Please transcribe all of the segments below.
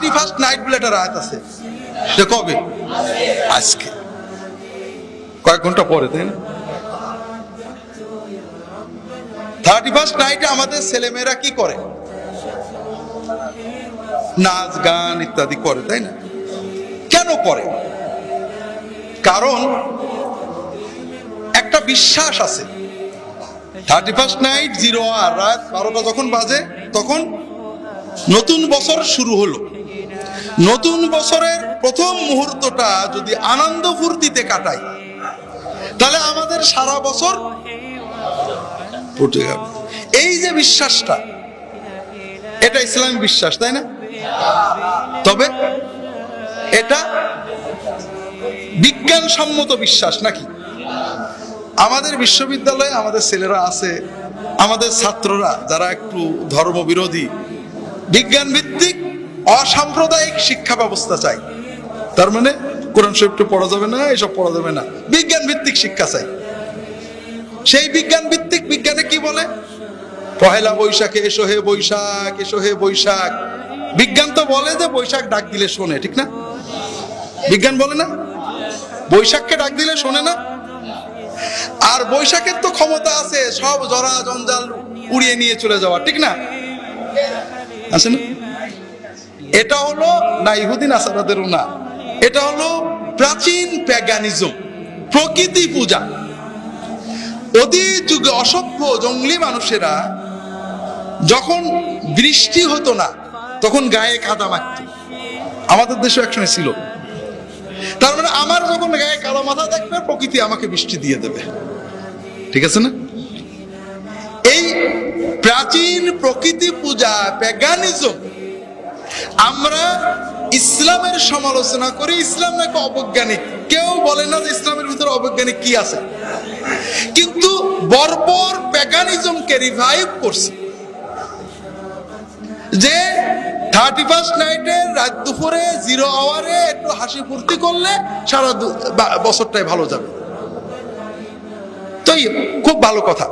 31st night বলে একটা রাত আছে, সেটা কবে? আজকে, কয়েক ঘন্টা পরে, তাই না? 31st নাইটে আমাদের ছেলেমেয়েরা কি করে? নাচ গান ইত্যাদি করে, তাই না? কেন করে? কারণ একটা বিশ্বাস আছে, 31st নাইট 0 আর রাত 12টা যখন বাজে তখন নতুন বছর শুরু হলো। নতুন বছরের প্রথম মুহূর্তটা যদি আনন্দ ফুর্তিতে কাটাই তাহলে আমাদের সারা বছর ফুটে যাবে। এই যে বিশ্বাসটা, এটা ইসলামী বিশ্বাস, তাই না? তবে এটা বিজ্ঞানসম্মত বিশ্বাস নাকি? আমাদের বিশ্ববিদ্যালয়ে আমাদের ছেলেরা আছে, আমাদের ছাত্ররা যারা একটু ধর্মবিরোধী, বিজ্ঞান ভিত্তিক অসাম্প্রদায়িক শিক্ষা ব্যবস্থা চাই। তার মানে কোরআন শরীফটা পড়া যাবে না, এসব পড়া যাবে না, বিজ্ঞান ভিত্তিক শিক্ষা চাই। সেই বিজ্ঞান ভিত্তিক বিজ্ঞানে কি বলে? পহেলা বৈশাখে এসো হে বৈশাখ, এসো হে বৈশাখ। বিজ্ঞান তো বলে যে বৈশাখ ডাক দিলে শোনে, ঠিক না? বিজ্ঞান বলে না বৈশাখকে ডাক দিলে শোনে না? আর বৈশাখের তো ক্ষমতা আছে সব জরা জঞ্জাল উড়িয়ে নিয়ে চলে যাওয়া, ঠিক না? আছে না? এটা হলো না ইহুদি নাসারাদেরও না, এটা হলো প্রাচীন প্যাগানিজম, প্রকৃতি পূজা। অতীত যুগে অসভ্য জঙ্গলি মানুষেরা যখন বৃষ্টি হতো না তখন গায়ে কাদা মাখত। আমাদের দেশে একসময় ছিল। তার মানে আমার যখন গায়ে কালো মাথা দেখবে প্রকৃতি আমাকে বৃষ্টি দিয়ে দেবে, ঠিক আছে না? এই প্রাচীন প্রকৃতি পূজা প্যাগানিজম আমরা ইসলামের সমালোচনা করি। ইসলাম নাকি অবৈজ্ঞানিক, কেউ বলে না যে ইসলামের ভিতরে অবৈজ্ঞানিক কি আছে, কিন্তু বর্বর প্যাগানিজমকে রিভাইভ করছে। যে 31st নাইটে রাত দুপুরে 0 আওয়ারে একটু হাসি ফুর্তি করলে সারা বছরটাই ভালো যাবে। তো খুব ভালো কথা।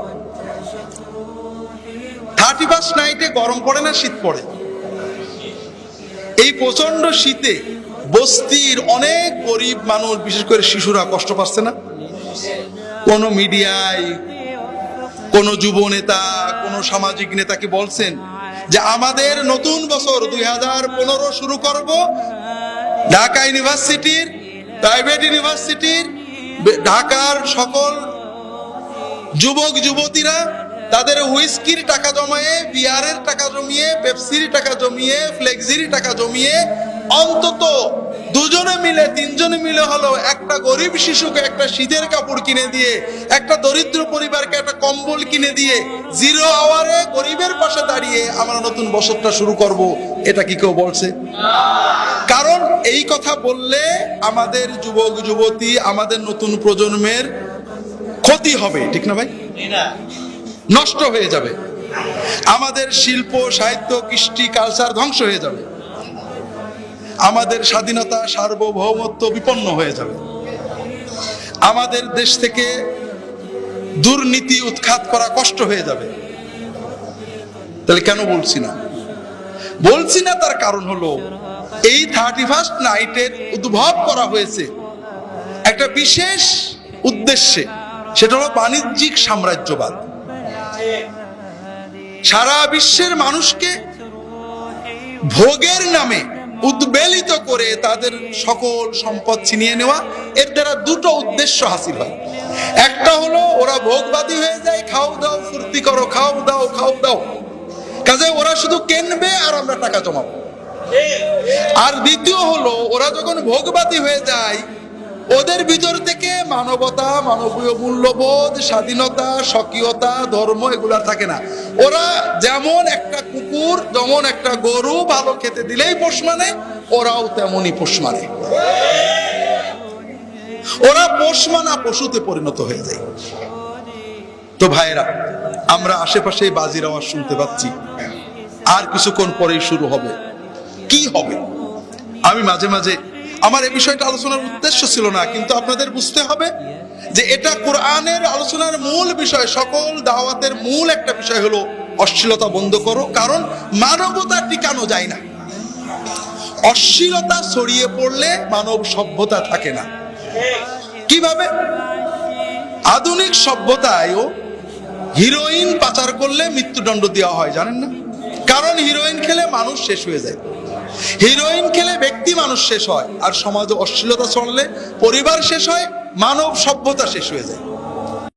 31st নাইটে গরম পড়ে না শীত পড়ে? এই প্রচন্ড শীতে বস্তির অনেক গরিব মানুষ, বিশেষ করে শিশুরা কষ্ট পাচ্ছে না? কোন মিডিয়ায় কোন যুব নেতা, কোন সামাজিক নেতা কি বলছেন যে আমাদের নতুন বছর 2015 শুরু করব ঢাকা ইউনিভার্সিটির, প্রাইভেট ইউনিভার্সিটির, ঢাকার সকল যুবক যুবতীরা তাদের হুইস্কির টাকা জমিয়ে, বিয়ারের টাকা জমিয়ে, পেপসির টাকা জমিয়ে, ফ্লেক্সির টাকা জমিয়ে অন্তত 2জনে মিলে 3জনে মিলে হলো একটা গরিব শিশুকে একটা শীতের কাপড় কিনে দিয়ে, একটা দরিদ্র পরিবারকে একটা কম্বল কিনে দিয়ে 0 আওয়ারে গরিবের পাশে দাঁড়িয়ে আমরা নতুন বছরটা শুরু করব। এটা কি কেউ বলছে? কারণ এই কথা বললে আমাদের যুবক যুবতী, আমাদের নতুন প্রজন্মের ক্ষতি হবে, ঠিক না ভাই? নষ্ট হয়ে যাবে। আমাদের শিল্প সাহিত্য কৃষ্টি কালচার ধ্বংস হয়ে যাবে। আমাদের স্বাধীনতা সার্বভৌমত্ব বিপন্ন হয়ে যাবে। আমাদের দেশ থেকে দুর্নীতি উৎখাত করা কষ্ট হয়ে যাবে। তাহলে কেন বলছি না? বলছি না তার কারণ হলো এই 31st নাইটের উদ্ভব করা হয়েছে একটা বিশেষ উদ্দেশ্যে, সেটা হলো বাণিজ্যিক সাম্রাজ্যবাদ। সারা বিশ্বের মানুষকে ভোগের নামে উদ্বেলিত করে তাদের সকল সম্পদ ছিনিয়ে নেওয়া। এর দ্বারা 2টো উদ্দেশ্য হাসিল হয়। একটা হলো ওরা ভোগবাদী হয়ে যায়, খাও দাও ফুর্তি করো, খাও দাও খাও দাও, কাজে ওরা শুধু কিনবে আর আমরা টাকা জমাবো। আর দ্বিতীয় হলো ওরা যখন ভোগবাদী হয়ে যায় ওদের ভিতর থেকে মানবতা, মানবীয় মূল্যবোধ, স্বাধীনতা, স্বকীয়তা, ধর্ম এগুলা থাকে না। ওরা যেমন একটা কুকুর, যেমন একটা গরু ভালো খেতে দিলেই পোষ মানে, ওরাও তেমনই পোষ মানে। ওরা পোষ মানা পশুতে পরিণত হয়ে যায়। তো ভাইরা, আমরা আশেপাশে বাজির আওয়াজ শুনতে পাচ্ছি, আর কিছুক্ষণ পরেই শুরু হবে। কি হবে? আমি মাঝে মাঝে, আমার এই বিষয়টা আলোচনার উদ্দেশ্য ছিল না, কিন্তু আপনাদের বুঝতে হবে যে এটা কোরআনের আলোচনার মূল বিষয়। সকল দাওয়াতের মূল একটা বিষয় হলো অশ্লীলতা বন্ধ করো, কারণ মানবতা টিকানো যায় না। অশ্লীলতা ছড়িয়ে পড়লে মানব সভ্যতা থাকে না। কিভাবে? আধুনিক সভ্যতায়ও হিরোইন পাচার করলে মৃত্যুদণ্ড দেওয়া হয়, জানেন না? কারণ হিরোইন খেলে মানুষ শেষ হয়ে যায়, হিরোইন খেলে ব্যক্তি মানুষ শেষ হয়, আর সমাজে অশ্লীলতা চললে পরিবার শেষ হয়, মানব সভ্যতা শেষ হয়ে যায়।